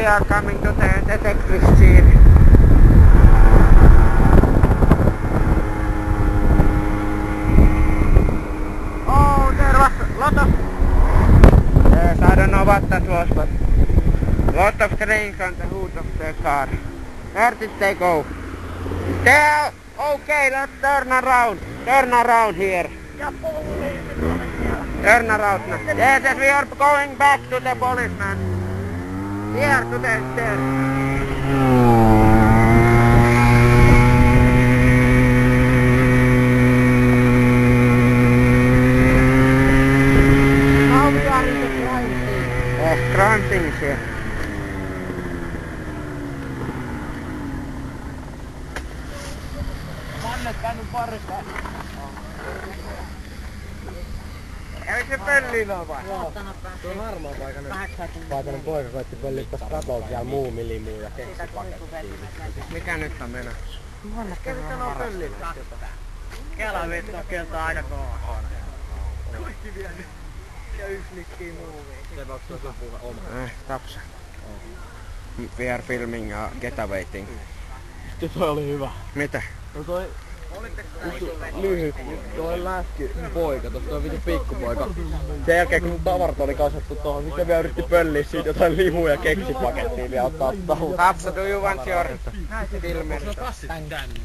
we are coming to the detective scene. Oh, there was a lot of... Yes, I don't know what that was, but... Lot of strings on the hood of the car. Where did they go? There! Okay, let's turn around. Turn around here. Turn around now. Yes, yes, we are going back to the policeman. Here, to the stairs. Now we are in the crime scene. Yes, crime scene here. Mannet käynyt parissa. Kävi se pöllillä vai? Joo, tuo on harmaan paikainen poika koitti pölliä tossa katolla siellä muumilimuun ja keksipakettiin. Mikä nyt on mennä? Kävi sanoo pöllillä. Kela vittu kieltää aina kohdaan. Kaikki vienyt. Ja yksi likkii muumiin. Se voiko tuo sun puhe oma? Tapsa. We are filming a getaway thing. Sitten toi oli hyvä. Mitä? No toi... Lyhyt, toi läski poika, tossa on vitu pikkupoika. Sen jälkeen kun tavarat oli kasvattu tohon, sitten vielä yritti pölliä siitä jotain limuja ja keksipakettiin vielä ottaa tahu. Tapsa, do you want your film? Se on kassit tänne.